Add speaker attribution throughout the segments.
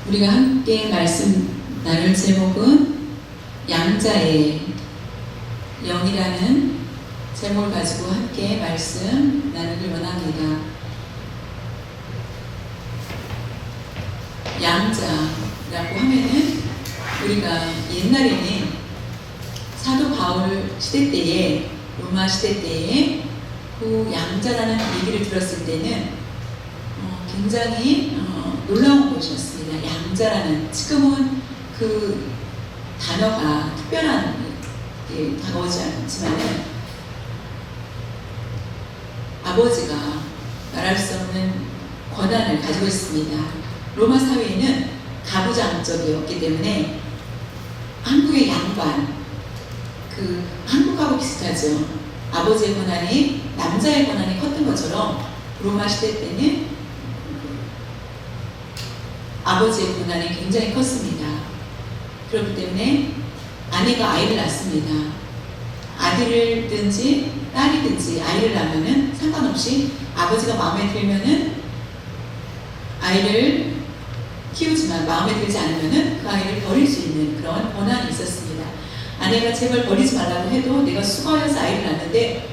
Speaker 1: 우리가 함께 말씀 나눌 제목은 양자의 영이라는 제목을 가지고 함께 말씀 나누길 원합니다. 양자라고 하면은 우리가 옛날에는 사도 바울 시대 때에, 로마 시대 때에 그 양자라는 얘기를 들었을 때는 굉장히 놀라운 것이었습니다. 양자라는, 지금은 그 단어가 특별한 다가오지 않지만은 아버지가 말할 수 없는 권한을 가지고 있습니다. 로마 사회에는 가부장적이었기 때문에 한국의 양반, 한국하고 비슷하죠. 아버지의 권한이, 남자의 권한이 컸던 것처럼 로마 시대 때는 아버지의 권한이 굉장히 컸습니다. 그렇기 때문에 아내가 아이를 낳습니다. 아들이든지 딸이든지 아이를 낳으면은 상관없이 아버지가 마음에 들면은 아이를 키우지만 마음에 들지 않으면은 그 아이를 버릴 수 있는 그런 권한이 있었습니다. 아내가 제발 버리지 말라고 해도, 내가 수고해서 아이를 낳는데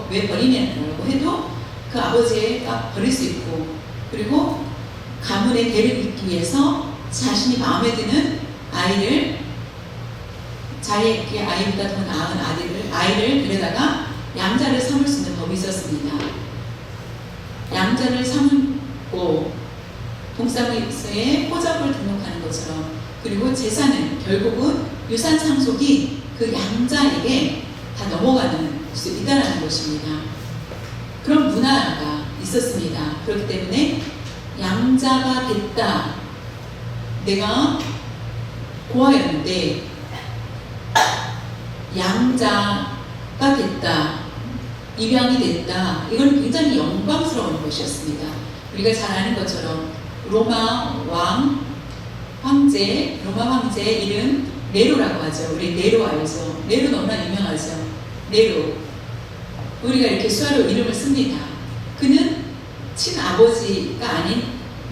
Speaker 1: 왜 버리냐고 해도 그 아버지가 버릴 수 있고, 그리고 가문의 대를 잇기 위해서 자신이 마음에 드는 아이를, 자기의 아이보다 더 나은 아이를 데려다가 양자를 삼을 수 있는 법이 있었습니다. 양자를 삼고 동사무소에 호적을 등록하는 것처럼, 그리고 재산은 결국은 유산 상속이 그 양자에게 다 넘어가는 수 있다는 것입니다. 그런 문화가 있었습니다. 그렇기 때문에 양자가 됐다, 내가 고아였는데 양자가 됐다, 입양이 됐다, 이건 굉장히 영광스러운 것이었습니다. 우리가 잘 아는 것처럼 로마 황제 이름 네로라고 하죠. 우리 네로 알죠? 네로 너무나 유명하죠. 네로, 우리가 이렇게 수화로 이름을 씁니다. 그는 친아버지가 아닌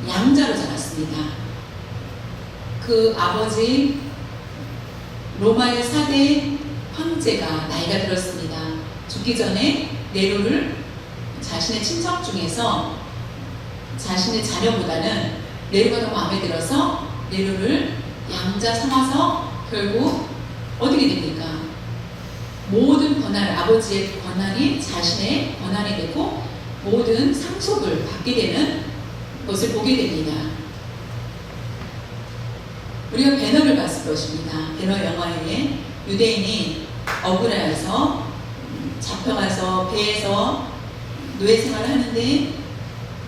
Speaker 1: 양자로 자랐습니다. 그 아버지 로마의 4대 황제가 나이가 들었습니다. 죽기 전에 네로를 자신의 친척 중에서 자신의 자녀보다는 네로가 더 마음에 들어서 네로를 양자 삼아서 결국 어떻게 됩니까? 모든 권한을, 아버지의 권한이 자신의 권한이 되고 모든 상속을 받게 되는 것을 보게 됩니다. 우리가 배너를 봤을 것입니다. 배너 영화에 유대인이 억울해서 잡혀가서 배에서 노예 생활을 하는데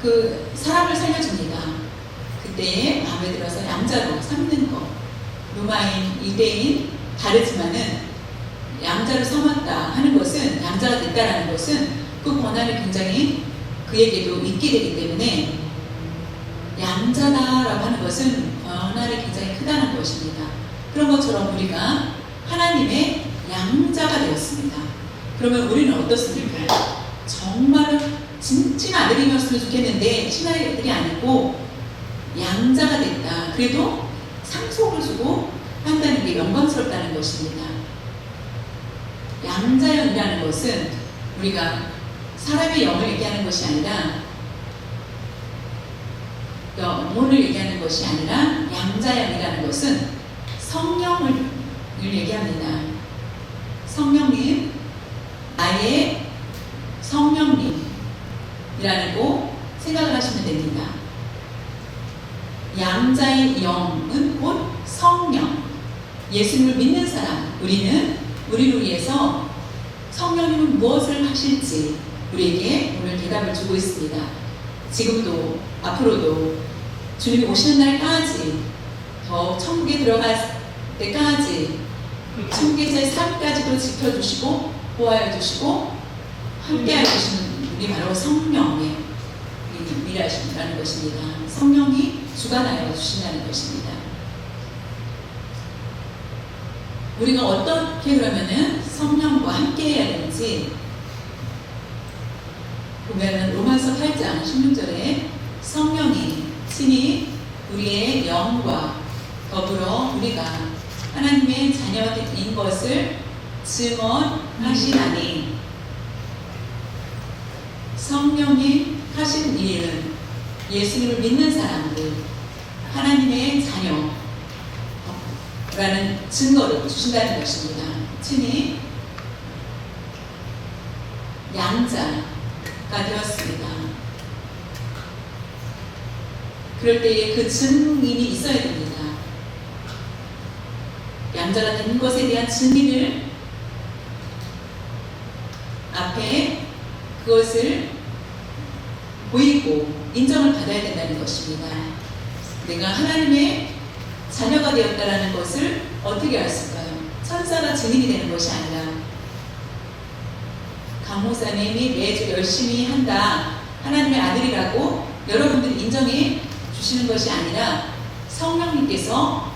Speaker 1: 그 사람을 살려줍니다. 그때 마음에 들어서 양자로 삼는 것. 로마인, 유대인 다르지만은 양자로 삼았다 하는 것은, 양자가 됐다라는 것은 그 권한이 굉장히 그에게도 있게 되기 때문에 양자다라고 하는 것은 권한이 굉장히 크다는 것입니다. 그런 것처럼 우리가 하나님의 양자가 되었습니다. 그러면 우리는 어떻습니까? 정말 친아들이었으면 좋겠는데 친아들이 아니고 양자가 됐다. 그래도 상속을 주고 한다는 게 영광스럽다는 것입니다. 양자영이라는 것은 우리가 사람의 영을 얘기하는 것이 아니라, 영혼을 얘기하는 것이 아니라, 양자영이라는 것은 성령을 얘기합니다. 성령님, 나의 성령님이라고 생각을 하시면 됩니다. 양자의 영은 곧 성령, 예수님을 믿는 사람, 우리를 위해서 성령님은 무엇을 하실지 우리에게 오늘 대답을 주고 있습니다. 지금도 앞으로도 주님이 오시는 날까지, 더 천국에 들어갈 때까지 천국의 삶까지도 지켜주시고 보호하여 주시고 함께하여 주시는 분이 바로 성령의 일하신다는 것입니다. 성령이 주관하여 주신다는 것입니다. 우리가 어떻게 그러면은 성령과 함께 해야 되는지 보면은 로마서 8장 16절에 성령이 친히 우리의 영과 더불어 우리가 하나님의 자녀인 것을 증언하시나니 성령이 하신 일은 예수님을 믿는 사람들 하나님의 자녀라는 증거를 주신다는 것입니다. 친히 양자가 되었습니다. 그럴 때에 그 증인이 있어야 됩니다. 양자가 된 것에 대한 증인을 앞에 그것을 보이고 인정을 받아야 된다는 것입니다. 내가 하나님의 자녀가 되었다는 것을 어떻게 알 수 있을까요? 천사가 증인이 되는 것이 아니라 강 목사님이 매주 열심히 한다, 하나님의 아들이라고 여러분들이 인정해 주시는 것이 아니라 성령님께서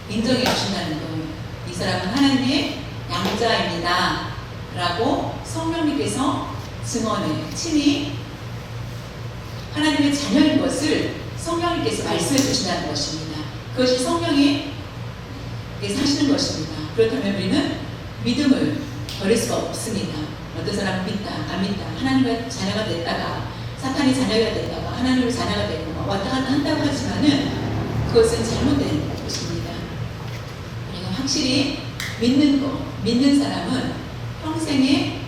Speaker 1: 인정해 주신다는 거예요. 이 사람은 하나님의 양자입니다 라고 성령님께서 증언해 친히 하나님의 자녀인 것을 성령님께서 말씀해 주신다는 것입니다. 그것이 성령이 하시는 것입니다. 그렇다면 우리는 믿음을 버릴 수가 없습니다. 어떤 사람은 믿다, 안 믿다, 하나님의 자녀가 됐다가 사탄의 자녀가 됐다가 하나님의 자녀가 되고 왔다 갔다 한다고 하지만은 그것은 잘못된 것입니다. 우리가 확실히 믿는 사람은 평생에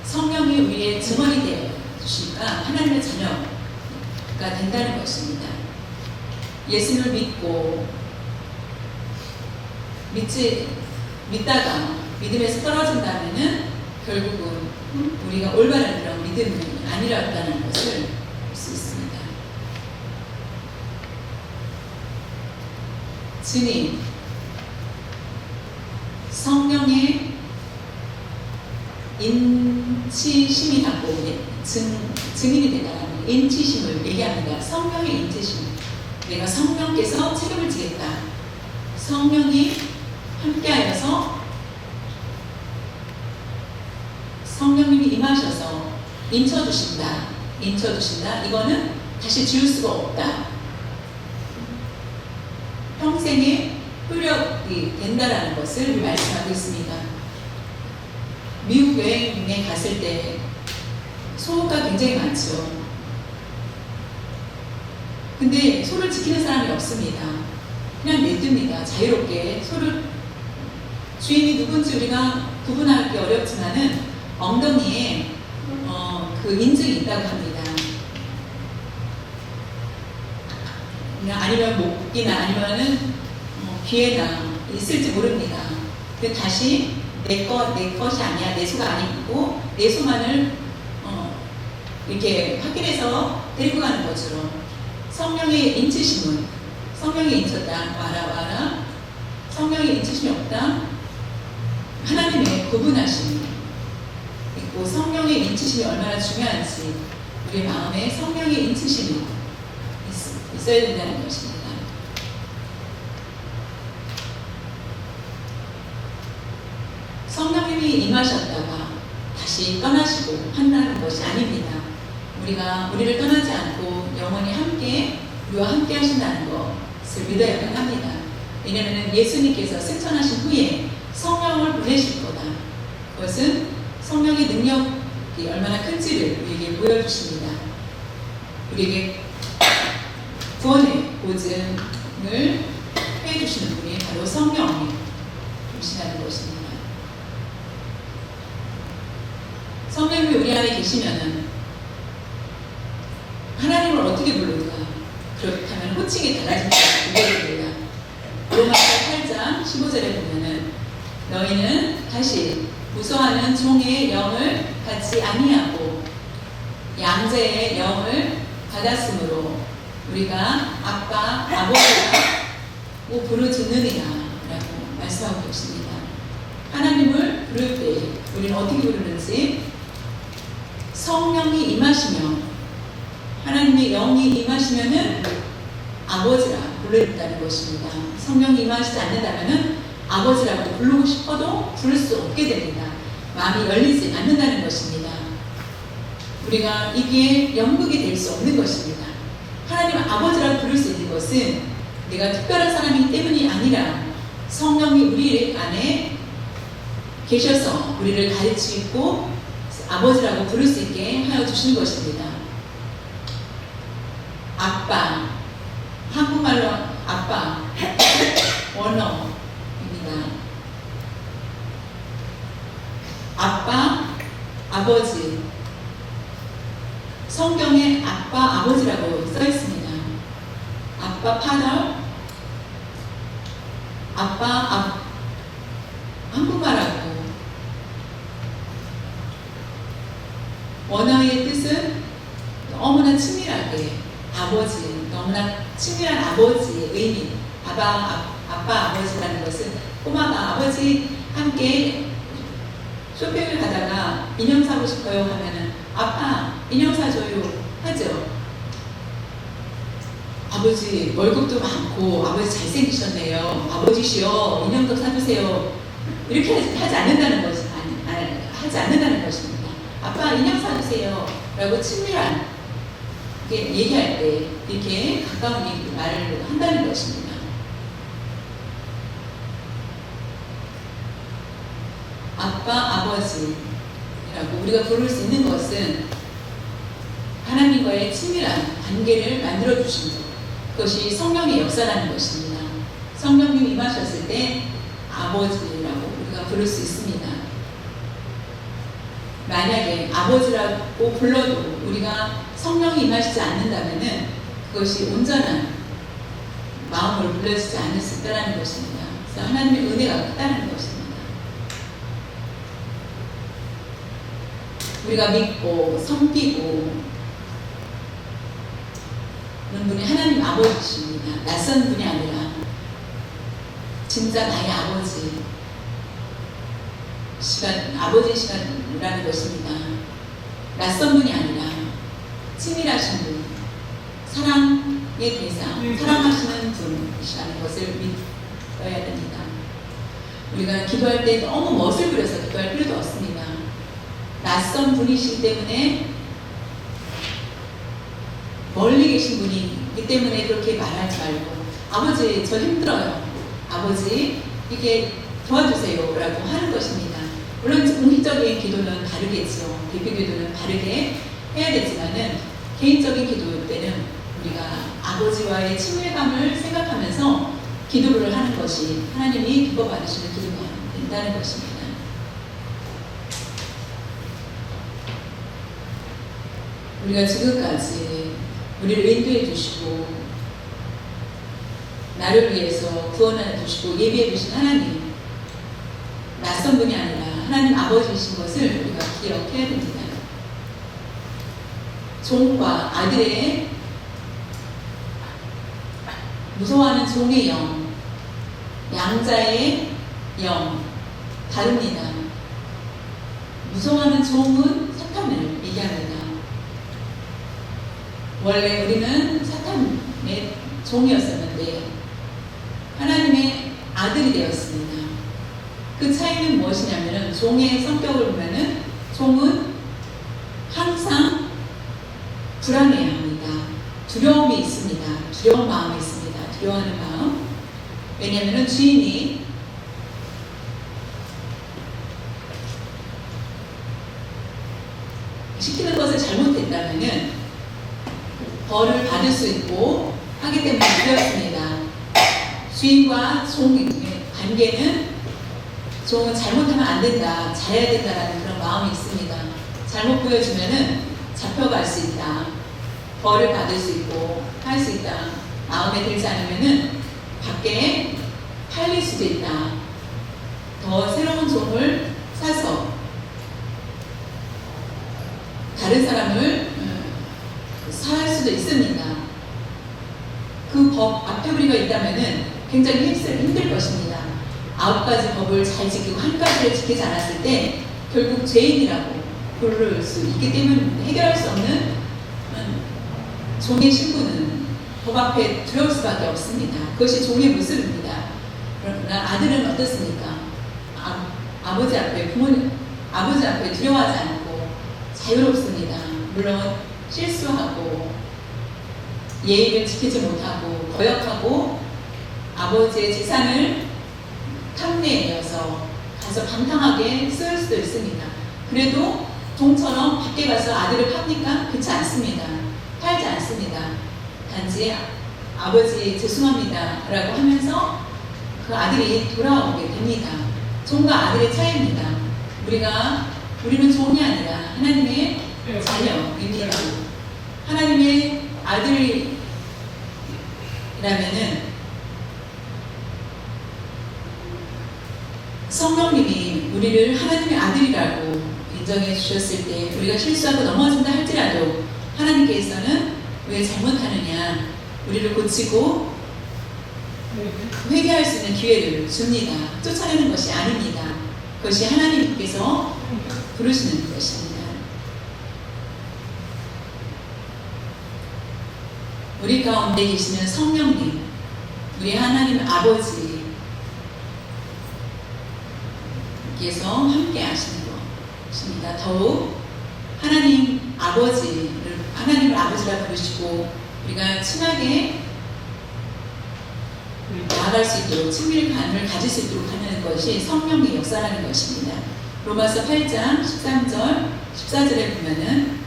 Speaker 1: 성령이 우리의 증언이 되어 주시니까 하나님의 자녀가 된다는 것입니다. 예수님을 믿고 믿다가 믿음에서 떨어진다면은 결국은 우리가 올바른 그런 믿음이 아니었다는 것을 볼 수 있습니다. 증인, 성령의 인치심이라고 증인이 되다라는 인치심을 얘기합니다. 성령의 인치심. 내가 성령께서 책임을 지겠다. 성령이 함께하여서 성령님이 임하셔서 인쳐주신다. 이거는 다시 지울 수가 없다. 평생의 효력이 된다라는 것을 말씀하고 있습니다. 미국 여행에 갔을 때 소가 굉장히 많죠. 근데 소를 지키는 사람이 없습니다. 그냥 내둡니다. 자유롭게 소를 주인이 누군지 우리가 구분하기 어렵지만은 엉덩이에 그 인증이 있다고 합니다. 아니면 목이나 아니면은 귀에나 있을지 모릅니다. 그 다시 내 것이 아니야, 내 소가 아니고 내 소만을 이렇게 확인해서 데리고 가는 것처럼 성령의 인치심은 성령이 인쳤다, 와라. 성령의 인치심이 없다. 하나님의 구분하심이 있고 성령의 인치심이 얼마나 중요한지 우리 마음에 성령의 인치심이 있어야 된다는 것입니다. 성령님이 임하셨다가 다시 떠나시고 한다는 것이 아닙니다. 우리가 우리를 떠나지 않고 영원히 우리와 함께 하신다는 것을 믿어야만 합니다. 왜냐하면 예수님께서 승천하신 후에 성령을 보내실 거다. 그것은 성령의 능력이 얼마나 큰지를 우리에게 보여주십니다. 우리에게 구원의 보증을 해주시는 분이 바로 성령이시라는 것입니다. 성령이 우리 안에 계시면은 하나님을 어떻게 부를까? 그렇다면 호칭이 달라집니다. 그거입니다. 로마서 8장 15절에 보면은 너희는 다시 무서워하는 종의 영을 받지 아니하고 양자의 영을 받았으므로 우리가 아빠, 아버지라고 부르짖느니라 라고 말씀하고 계십니다. 하나님을 부를 때 우리는 어떻게 부르는지 성령이 임하시면 하나님의 영이 임하시면은 아버지라 부르는다는 것입니다. 성령이 임하시지 않는다면은 아버지라고 부르고 싶어도 부를 수 없게 됩니다. 마음이 열리지 않는다는 것입니다. 우리가 이게 영국이 될 수 없는 것입니다. 하나님 아버지라고 부를 수 있는 것은 내가 특별한 사람이기 때문이 아니라 성령이 우리 안에 계셔서 우리를 가르치고 아버지라고 부를 수 있게 하여 주신 것입니다. 아빠, 한국말로 아빠, 원어입니다. 아빠, 아버지. 성경에 아빠, 아버지라고 써 있습니다. 아빠, 파더, 아빠, 한국말하고 원어의 뜻은 너무나 친밀하게 아버지, 너무나 친밀한 아버지의 의미. 아빠, 아버지라는 것은 꼬마가 아버지 함께 쇼핑을 가다가 인형 사고 싶어요 하면은 아빠 인형 사줘요 하죠. 아버지 월급도 많고 아버지 잘생기셨네요. 아버지시여 인형도 사주세요. 이렇게 하지 않는다는 것이 하지 않는다는 것입니다. 아빠 인형 사주세요 라고 친밀한 얘기할 때 이렇게 가까운 말을 한다는 것입니다. 아빠, 아버지라고 우리가 부를 수 있는 것은 하나님과의 친밀한 관계를 만들어 주신 것, 그것이 성령의 역사라는 것입니다. 성령님 임하셨을 때 아버지라고 우리가 부를 수 있습니다. 만약에 아버지라고 불러도 우리가 성령이 임하시지 않는다면 그것이 온전한 마음으로 불려지지 않을 수 있다는 것입니다. 그래서 하나님의 은혜가 크다는 것입니다. 우리가 믿고 섬기고 그런 분이 하나님 아버지십니다. 낯선 분이 아니라 진짜 나의 아버지 아버지 시간이라는 것입니다. 낯선 분이 아니라 친밀하신 분, 사랑의 대상, 사랑하시는 분이시라는 것을 믿어야 됩니다. 우리가 기도할 때 너무 멋을 부려서 기도할 필요도 없습니다. 낯선 분이시기 때문에 멀리 계신 분이기 때문에 그렇게 말하지 말고 아버지 저 힘들어요. 아버지 이게 도와주세요 라고 하는 것입니다. 물론 공식적인 기도는 다르겠죠. 대표 기도는 다르게 해야 되지만은 개인적인 기도 때는 우리가 아버지와의 친밀감을 생각하면서 기도를 하는 것이 하나님이 기뻐 받으시는 기도가 된다는 것입니다. 우리가 지금까지 우리를 인도해 주시고 나를 위해서 구원해 주시고 예비해 주신 하나님, 낯선 분이 아니라 하나님 아버지이신 것을 우리가 기억해야 됩니다. 종과 아들의 무서워하는 종의 영, 양자의 영 다릅니다. 무서워하는 종은 사탄을 얘기합니다. 원래 우리는 사탄의 종이었었는데 하나님의 아들이 되었습니다. 그 차이는 무엇이냐면은 종의 성격을 보면은 종은 항상 불안해야 합니다. 두려움이 있습니다. 두려운 마음이 있습니다. 두려워하는 마음. 왜냐하면은 주인이 시키는 것을 잘못했다면은 벌을 받을 수 있고 하기 때문에 두렵습니다. 주인과 종의 관계는 종은 잘못하면 안 된다, 잘해야 된다라는 그런 마음이 있습니다. 잘못 보여주면은 잡혀갈 수 있다, 벌을 받을 수 있고 할 수 있다. 마음에 들지 않으면은 밖에 팔릴 수도 있다. 더 새로운 종을 사서 다른 사람을 살 수도 있습니다. 그 법 앞에 우리가 있다면은 굉장히 힘들 것입니다. 9가지 법을 잘 지키고 한 가지를 지키지 않았을 때 결국 죄인이라고 부를 수 있기 때문에 해결할 수 없는 종의 신분은 법 앞에 두려울 수밖에 없습니다. 그것이 종의 모습입니다. 그러나 아들은 어떻습니까? 아버지 앞에 아버지 앞에 두려워하지 않고 자유롭습니다. 물론 실수하고 예의를 지키지 못하고 거역하고 아버지의 재산을 탐내어서 가서 방탕하게 쓸 수도 있습니다. 그래도 종처럼 밖에 가서 아들을 팝니까? 그렇지 않습니다. 팔지 않습니다. 단지 아버지 죄송합니다 라고 하면서 그 아들이 돌아오게 됩니다. 종과 아들의 차이입니다. 우리는 종이 아니라 하나님의 자녀입니다. 하나님의 아들이라면은 성령님이 우리를 하나님의 아들이라고 인정해 주셨을 때 우리가 실수하고 넘어진다 할지라도 하나님께서는 왜 잘못하느냐 우리를 고치고 회개할 수 있는 기회를 줍니다. 쫓아내는 것이 아닙니다. 그것이 하나님께서 부르시는 것입니다. 우리 가운데 계시는 성령님, 우리 하나님 아버지께서 함께 하시는 것입니다. 더욱 하나님을 아버지라 부르시고 우리가 친하게 나아갈 수 있도록 친밀감을 가질 수 있도록 하는 것이 성령의 역사라는 것입니다. 로마서 8장 13절 14절에 보면은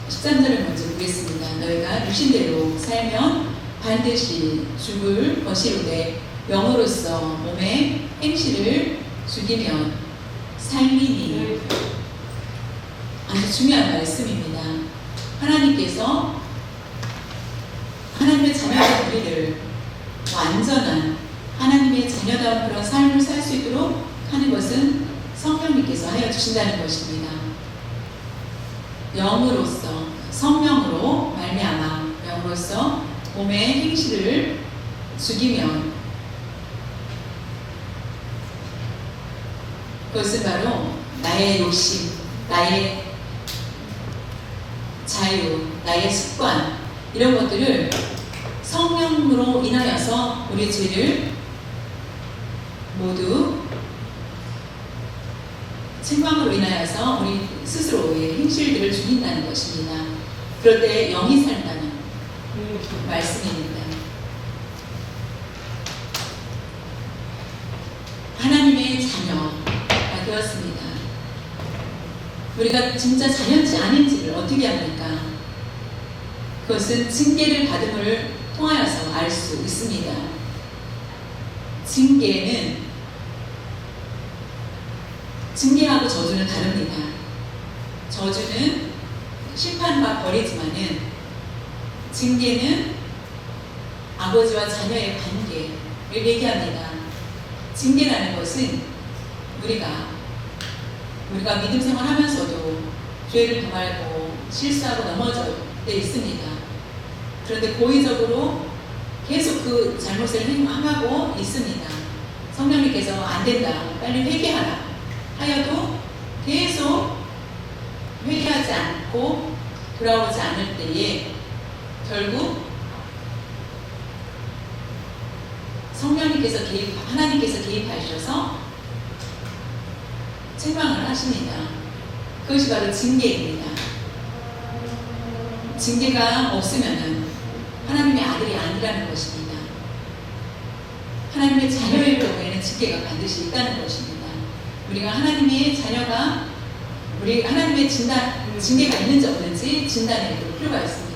Speaker 1: 13절을 먼저 보겠습니다. 너희가 육신대로 살면 반드시 죽을 것이로되 영으로서 몸의 행실을 죽이면 삶이니. 아주 중요한 말씀입니다. 하나님께서 하나님의 자녀된 우리를 완전한 하나님의 자녀다운 그런 삶을 살 수 있도록 하는 것은 성령님께서 하여 주신다는 것입니다. 영으로서 성령으로 말미암아 영으로서 몸의 행실을 죽이면 그것은 바로 나의 욕심, 나의 자유, 나의 습관 이런 것들을 성령으로 인하여서 우리 죄를 모두 책망으로 인하여서 우리 스스로의 행실들을 죽인다는 것입니다. 그럴 때 영이 산다는 말씀입니다. 하나님의 자녀가 되었습니다. 우리가 진짜 자녀인지 아닌지를 어떻게 합니까? 그것은 징계를 받음을 통하여서 알 수 있습니다. 징계하고 저주는 다릅니다. 저주는 심판과 벌이지만은 징계는 아버지와 자녀의 관계를 얘기합니다. 징계라는 것은 우리가 믿음 생활하면서도 죄를 범하고 실수하고 넘어질 때 있습니다. 그런데 고의적으로 계속 그 잘못을 행하고 있습니다. 성령님께서 안 된다, 빨리 회개하라 하여도 계속 회개하지 않고 돌아오지 않을 때에 결국 하나님께서 개입하셔서 책망을 하십니다. 그것이 바로 징계입니다. 징계가 없으면은 하나님의 아들이 아니라는 것입니다. 하나님의 자녀일 경우에는 징계가 반드시 있다는 것입니다. 우리가 하나님의 자녀가 하나님의 징계가 있는지 없는지 진단해 볼 필요가 있습니다.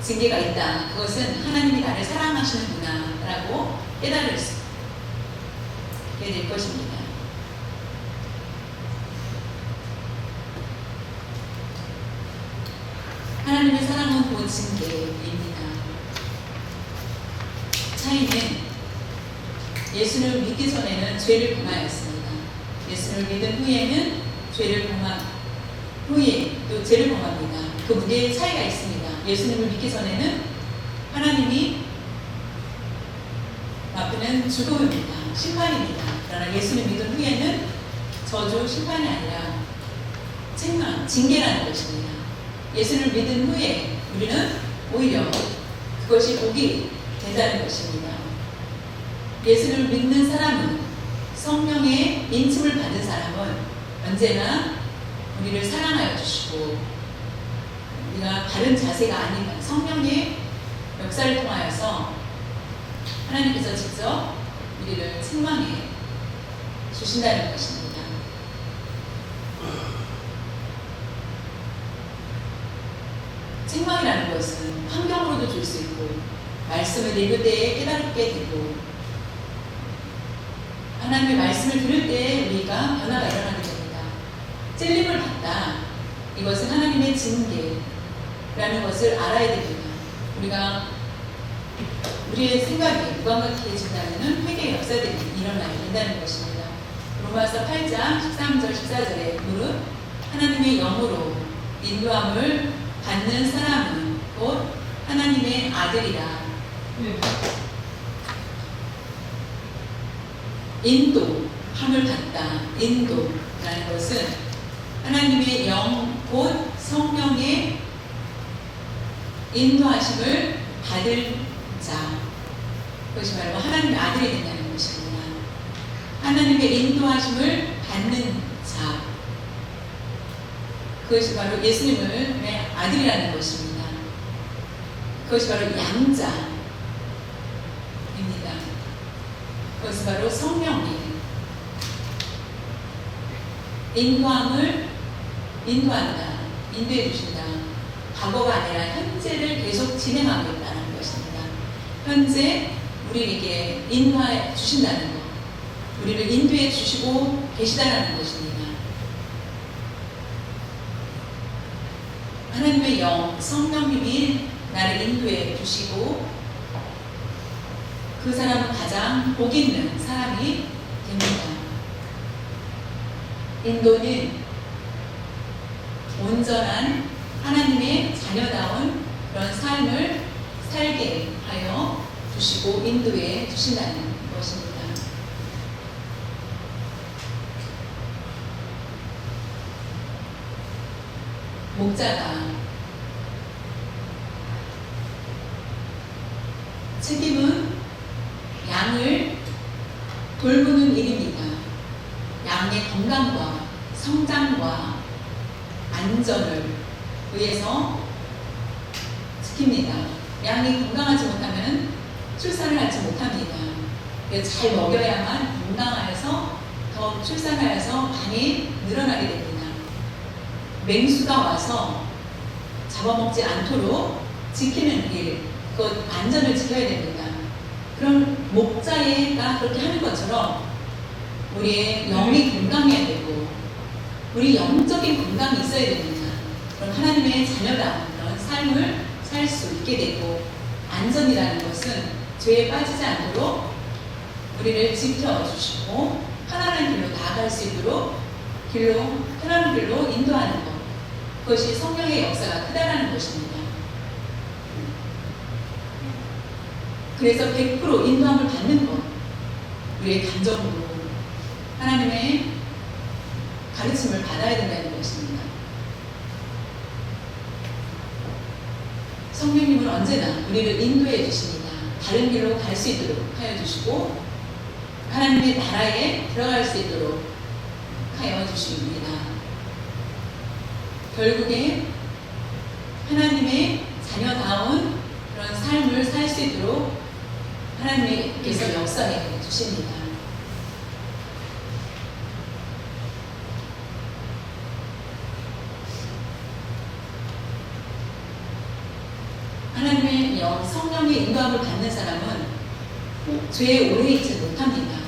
Speaker 1: 징계가 있다. 그것은 하나님이 나를 사랑하시는구나 라고 깨달을 수 있게 될 것입니다. 하나님의 사랑은 곧 징계입니다. 차이는 예수를 믿기 전에는 죄를 범하였습니다. 예수를 믿은 후에는 후에 또 죄를 범합니다. 그 무게의 차이가 있습니다. 예수님을 믿기 전에는 하나님이 앞에는 죽음입니다. 심판입니다. 그러나 예수를 믿은 후에는 저주, 심판이 아니라 책망, 징계라는 것입니다. 예수를 믿은 후에 우리는 오히려 그것이 복이 된다는 것입니다. 예수를 믿는 사람은 성령의 인침을 받은 사람은 언제나 우리를 사랑하여 주시고 우리가 바른 자세가 아닌 성령의 역사를 통하여서 하나님께서 직접 우리를 책망해 주신다는 것입니다. 책망이라는 것은 환경으로도 줄 수 있고 말씀을 읽을 때에 깨닫게 되고 하나님의 말씀을 들을 때에 우리가 변화가 일어나게 됩니다. 찔림을 받다. 이것은 하나님의 징계라는 것을 알아야 됩니다. 우리가 우리의 생각이 무감각해진다면 회개의 역사들이 일어나야 된다는 것입니다. 로마서 8장 13절 14절에 무릇 하나님의 영으로 인도함을 받는 사람은 곧 하나님의 아들이라. 인도함을 받다. 인도라는 것은 하나님의 영, 곧 성령의 인도하심을 받을 자. 그것이 바로 하나님의 아들이 된다는 것입니다. 하나님의 인도하심을 받는 자. 그것이 바로 예수님의 아들이라는 것입니다. 그것이 바로 양자입니다. 그것이 바로 성령이 인도함을 인도한다. 인도해 주신다. 과거가 아니라 현재를 계속 진행하고 있다는 것입니다. 현재 우리에게 인도해 주신다는 것. 우리를 인도해 주시고 계시다는 것입니다. 하나님의 영, 성령님이 나를 인도해 주시고 그 사람은 가장 복 있는 사람이 됩니다. 인도는 온전한 하나님의 자녀다운 그런 삶을 살게 하여 주시고 인도해 주신다는 것입니다. 목자가 책임은 양을 돌보는 일입니다. 양의 건강과 성장과 안전을 위해서 지킵니다. 양이 건강하지 못하면 출산을 하지 못합니다. 잘 먹여야만 건강하여서 더 출산하여서 많이 늘어나게 됩니다. 맹수가 와서 잡아먹지 않도록 지키는 일, 그 안전을 지켜야 됩니다. 그럼 목자가 그렇게 하는 것처럼 우리의 영이 건강해야 되고 우리 영적인 건강이 있어야 됩니다. 그럼 하나님의 자녀다운 그런 삶을 살 수 있게 되고 안전이라는 것은 죄에 빠지지 않도록 우리를 지켜주시고 편안한 길로 나아갈 수 있도록 편안한 길로 인도하는 것. 그것이 성령의 역사가 크다라는 것입니다. 그래서 100% 인도함을 받는 것, 우리의 감정으로 하나님의 가르침을 받아야 된다는 것입니다. 성령님은 언제나 우리를 인도해 주십니다. 다른 길로 갈 수 있도록 하여 주시고 하나님의 나라에 들어갈 수 있도록 하여 주십니다. 결국에 하나님의 자녀다운 그런 삶을 살 수 있도록 하나님께서 역사해 주십니다. 하나님의 성령의 인도함을 받는 사람은 죄에 오래 있지 못합니다.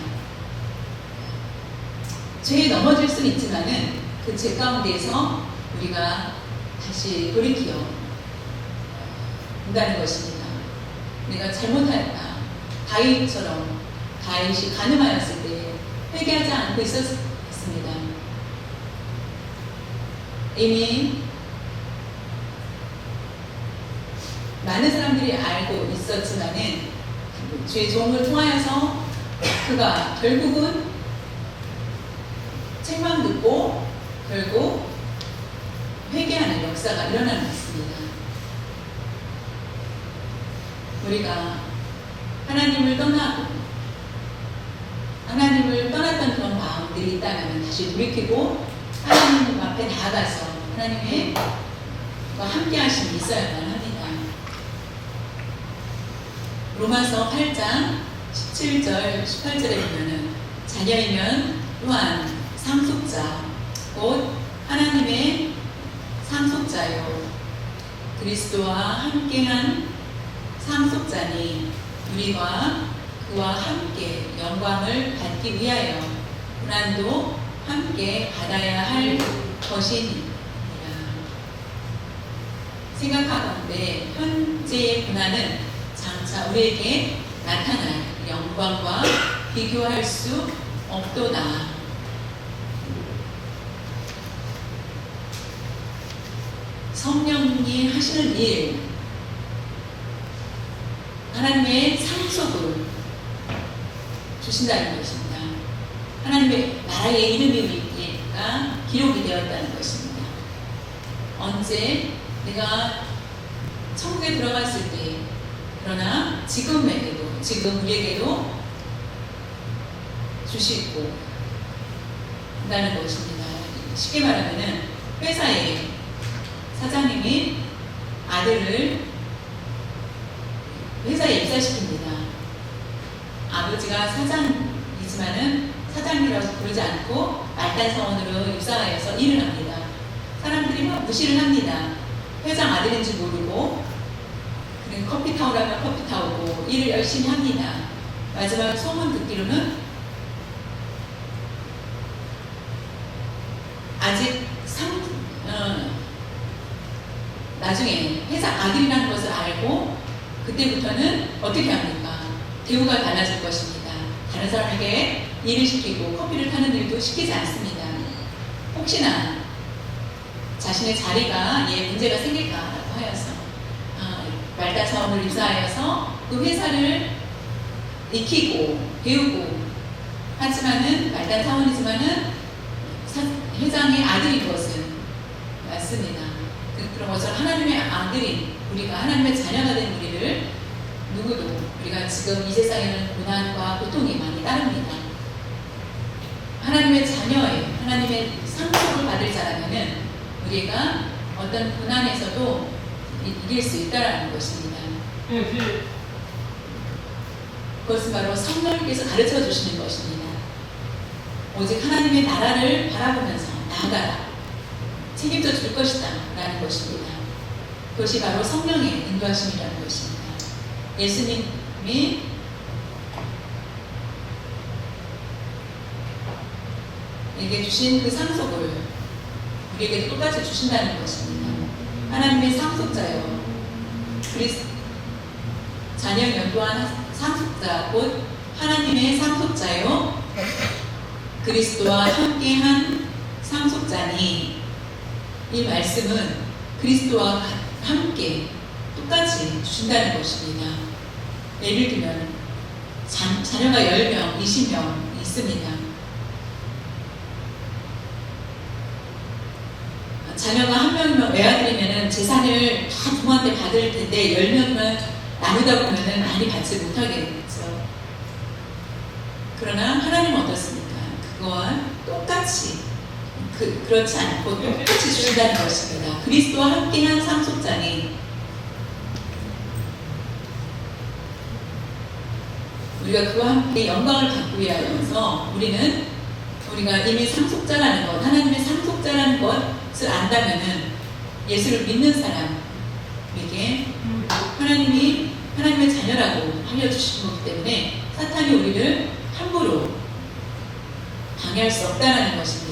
Speaker 1: 죄에 넘어질 수는 있지만은 그 죄 가운데에서 우리가 다시 돌이켜 온다는 것입니다. 내가 잘못하였다. 다윗처럼 다윗이 간음하였을 때 회개하지 않고 있었습니다. 이미 많은 사람들이 알고 있었지만은 죄종을 통하여서 그가 결국은 책망 듣고 결국 회개하는 역사가 일어나는 것입니다. 우리가 하나님을 떠났던 그런 마음들이 있다면 다시 돌이키고 하나님 앞에 나아가서 하나님의 함께 하심이 있어야만 합니다. 로마서 8장 17절, 18절에 보면은 자녀이면 또한 상속자, 곧 하나님의 상속자요 그리스도와 함께한 상속자니 우리가 그와 함께 영광을 받기 위하여 고난도 함께 받아야 할 것이니라. 생각하건대 현재의 고난은 장차 우리에게 나타날 영광과 비교할 수 없도다. 성령이 하시는 일, 하나님의 상속을 주신다는 것입니다. 하나님의 나라의 이름이가 기록이 되었다는 것입니다. 언제 내가 천국에 들어갔을 때, 그러나 지금 우리에게도 주시고 한다는 것입니다. 쉽게 말하면은 회사에 사장님이 아들을 회사에 입사시킵니다. 아버지가 사장이지만은 사장이라고 부르지 않고 말단사원으로 입사하여서 일을 합니다. 사람들이 막 무시를 합니다. 회장 아들인지 모르고 그리고 커피 타오라면 커피 타오고 일을 열심히 합니다. 마지막 소문 듣기로는 아직 나중에 회장 아들이라는 것을 알고 그때부터는 어떻게 합니까? 대우가 달라질 것입니다. 다른 사람에게 일을 시키고 커피를 타는 일도 시키지 않습니다. 혹시나 자신의 자리가 문제가 생길까라고 하여서 말단사원을 입사하여서 그 회사를 익히고 배우고 하지만은 말단사원이지만은 회장의 아들인 것은 맞습니다. 그런 것처럼 하나님의 아들인 우리가 하나님의 자녀가 된 우리를 누구도 우리가 지금 이 세상에는 고난과 고통이 많이 따릅니다. 하나님의 자녀의 하나님의 상속을 받을 자라면은 우리가 어떤 고난에서도 이길 수 있다라는 것입니다. 그것은 바로 성령께서 가르쳐 주시는 것입니다. 오직 하나님의 나라를 바라보면서 나아가라. 책임져 줄 것이다 라는 것입니다. 그것이 바로 성령의 인도하심이라는 것입니다. 예수님이 에게 주신 그 상속을 우리에게 똑같이 주신다는 것입니다. 하나님의 상속자요 자녀 또한 상속자 곧 하나님의 상속자요 그리스도와 함께한 상속자니 이 말씀은 그리스도와 함께 똑같이 주신다는 것입니다. 예를 들면 자녀가 10명, 20명 있습니다. 자녀가 한 명이면 외아들이면 재산을 다 부모한테 받을 텐데 10명이면 나누다 보면 많이 받지 못하겠죠. 그러나 하나님은 어떻습니까? 그거와 똑같이 그렇지 않고 똑같이 주신다는 것입니다. 그리스도와 함께한 상속자니 우리가 그와 함께 영광을 받기 위하여서 우리가 이미 상속자라는 것, 하나님의 상속자라는 것을 안다면은 예수를 믿는 사람에게 하나님이 하나님의 자녀라고 알려주신 거기 때문에 사탄이 우리를 함부로 방해할 수 없다는 것입니다.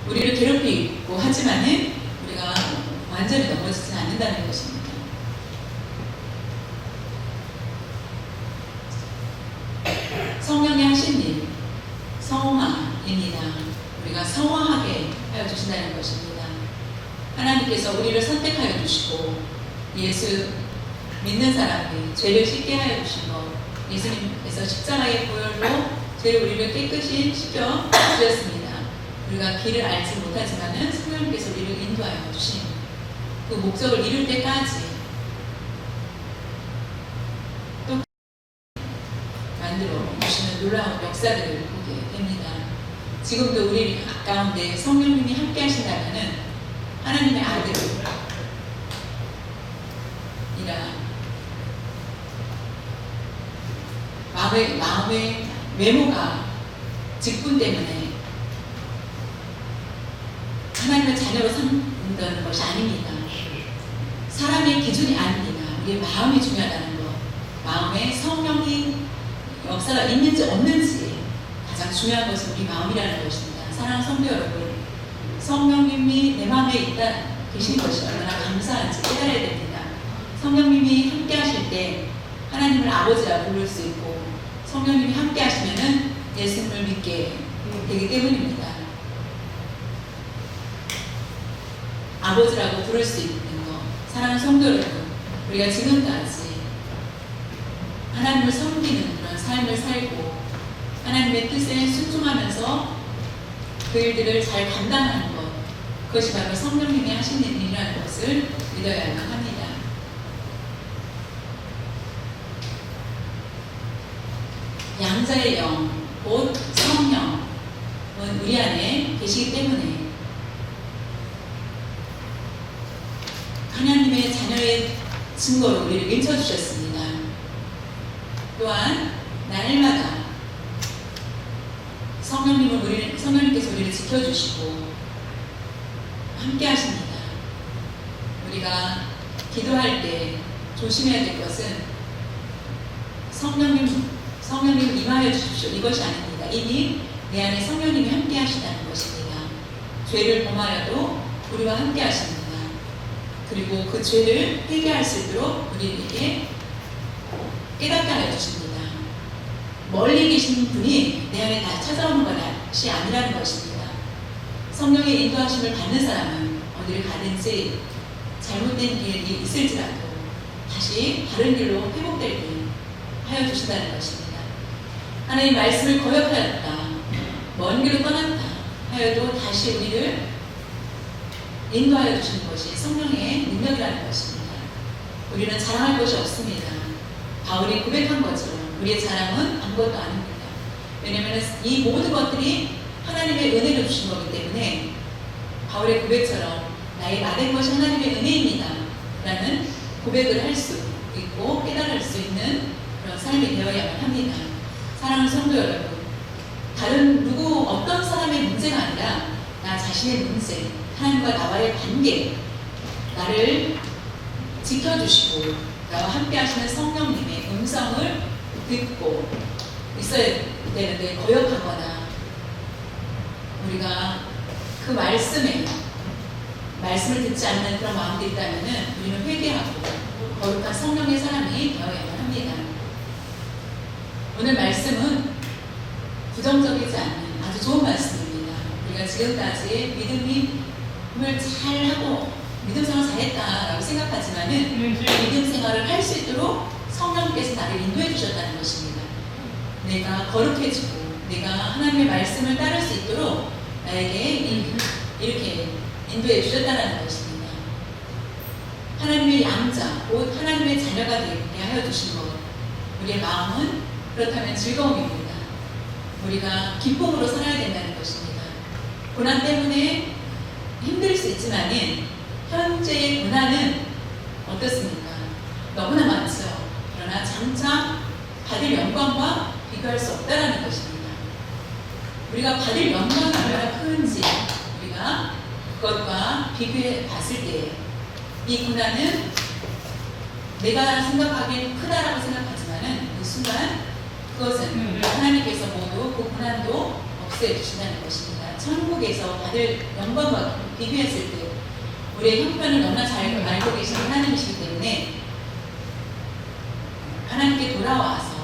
Speaker 1: 우리를 괴롭히고 하지만은 우리가 완전히 넘어지지 않는다는 것입니다. 성령이 하신 일, 성화입니다. 우리가 성화하게 하여 주신다는 것입니다. 하나님께서 우리를 선택하여 주시고 예수 믿는 사람이 죄를 씻게 하여 주신 것, 예수님께서 십자가의 보혈로 죄를 우리를 깨끗이 씻겨 주셨습니다. 우리가 길을 알지 못하지만은 성령님께서 우리를 인도하여 주신 그 목적을 이룰 때까지 또 만들어 주시는 놀라운 역사들을 보게 됩니다. 지금도 우리 가운데 성령님이 함께 하신다면은 하나님의 아들이라 마음의 외모가 직분 때문에 하나님의 자녀로 삼는 것이 아닙니다. 사람의 기준이 아닙니다. 우리의 마음이 중요하다는 것. 마음에 성령이 역사가 있는지 없는지 가장 중요한 것은 우리 마음이라는 것입니다. 사랑하는 성도 여러분, 성령님이 내 마음에 계신 것이 얼마나 감사한지 깨달아야 됩니다. 성령님이 함께 하실 때 하나님을 아버지라 부를 수 있고, 성령님이 함께 하시면은 예수님을 믿게 되기 때문입니다. 아버지라고 부를 수 있는 것. 사랑하는 성도 여러분, 우리가 지금까지 하나님을 섬기는 그런 삶을 살고 하나님의 뜻에 순종하면서 그 일들을 잘 감당하는 것, 그것이 바로 성령님이 하시는 일이라는 것을 믿어야만 합니다. 양자의 영, 곧 성령은 우리 안에 계시기 때문에 하나님의 자녀의 증거로 우리를 인쳐주셨습니다. 또한 날마다 성령님께서 우리를 지켜주시고 함께 하십니다. 우리가 기도할 때 조심해야 될 것은 성령님 임하여 주십시오, 이것이 아닙니다. 이미 내 안에 성령님이 함께 하시다는 것입니다. 죄를 범하여도 우리와 함께 하십니다. 그리고 그 죄를 회개할 수 있도록 우리에게 깨닫게 하여 주십니다. 멀리 계신 분이 내 안에 다 찾아오는 것이 아니라는 것입니다. 성령의 인도하심을 받는 사람은 어디를 가든지 잘못된 길이 있을지라도 다시 바른 길로 회복되게 하여 주신다는 것입니다. 하나님 말씀을 거역하였다, 먼 길로 떠났다 하여도 다시 우리를 인도하여 주시는 것이 성령의 능력이라는 것입니다. 우리는 자랑할 것이 없습니다. 바울이 고백한 것처럼 우리의 자랑은 아무것도 아닙니다. 왜냐하면 이 모든 것들이 하나님의 은혜로 주신 거기 때문에 바울의 고백처럼 나의 나된 것이 하나님의 은혜입니다 라는 고백을 할 수 있고 깨달을 수 있는 그런 삶이 되어야만 합니다. 사랑하는 성도 여러분, 다른 어떤 사람의 문제가 아니라 나 자신의 문제, 하나님과 나와의 관계, 나를 지켜주시고 나와 함께 하시는 성령님의 음성을 듣고 있어야 되는데 거역하거나 우리가 그 말씀을 듣지 않는 그런 마음이 있다면 우리는 회개하고 거룩한 성령의 사람이 되어야만 합니다. 오늘 말씀은 부정적이지 않은 아주 좋은 말씀입니다. 우리가 지금까지 믿음을 잘하고 믿음 생활 잘했다라고 생각하지만은 믿음 생활을 할 수 있도록 성령께서 나를 인도해 주셨다는 것입니다. 내가 거룩해지고 내가 하나님의 말씀을 따를 수 있도록 나에게 이렇게 인도해 주셨다는 것입니다. 하나님의 양자, 곧 하나님의 자녀가 되게 하여 주신 것. 우리의 마음은 그렇다면 즐거움입니다. 우리가 기쁨으로 살아야 된다는 것입니다. 고난 때문에 힘들 수 있지만은 현재의 고난은 어떻습니까? 너무나 많죠. 그러나 장차 받을 영광과 비교할 수 없다는 것입니다. 우리가 받을 영광이 얼마나 큰지 우리가 그것과 비교해 봤을 때 이 고난은 내가 생각하기엔 크다라고 생각하지만은 그 순간 그것은 하나님께서 모두 그 고난도 없애 주신다는 것입니다. 천국에서 받을 영광과 비교했을 때 우리의 형편을 너무나 잘 알고 계신 하나님이시기 때문에 하나님께 돌아와서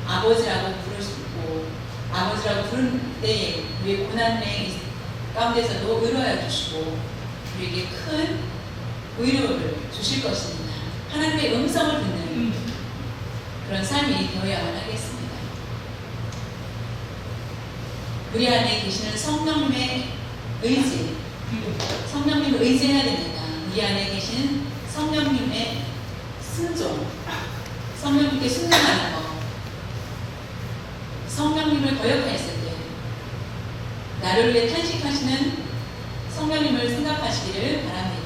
Speaker 1: 아버지라고 부를 수 있고 아버지라고 부른 때에 우리의 고난의 가운데서도 의로하여 주시고 우리에게 큰 의로를 주실 것입니다. 하나님의 음성을 듣는 그런 삶이 되어야만 하겠습니다. 우리 안에 계시는 성령님의 의지, 성령님을 의지해야 됩니다. 우리 안에 계신 성령님의 순종, 성령님께 순종하는 것, 성령님을 거역했을 때 나를 위해 탄식하시는 성령님을 생각하시기를 바랍니다.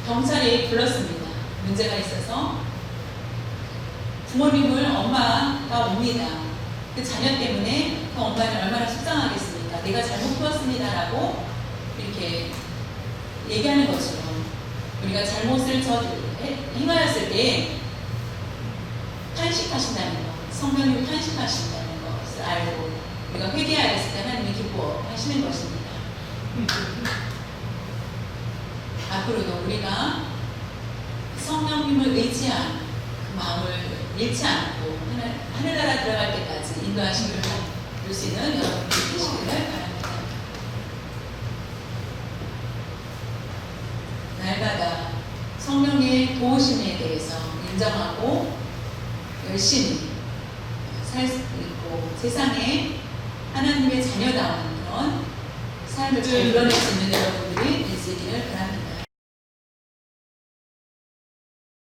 Speaker 1: 경찰이 불렀습니다. 문제가 있어서 부모님을 엄마가 옵니다. 그 자녀 때문에 그 엄마는 얼마나 속상하겠습니까? 내가 잘못 키웠습니다라고 이렇게 얘기하는 거죠. 우리가 잘못을 행하였을 때 탄식하신다는 것, 성령님이 탄식하신다는 것을 알고 우리가 회개하였을 때 하나님이 기뻐하시는 것입니다. 앞으로도 우리가 성령님을 의지한 그 마음을 잃지 않고 하늘나라 들어갈 때까지 인도하심을 받을 수 있는 여러분들이 되시기를 바랍니다. 날마다 성령의 도우심에 대해서 인정하고 열심히 살 수 있고 세상에 하나님의 자녀다운 그런 삶을 잘 이뤄낼 수 있는 여러분들이 되시기를 바랍니다.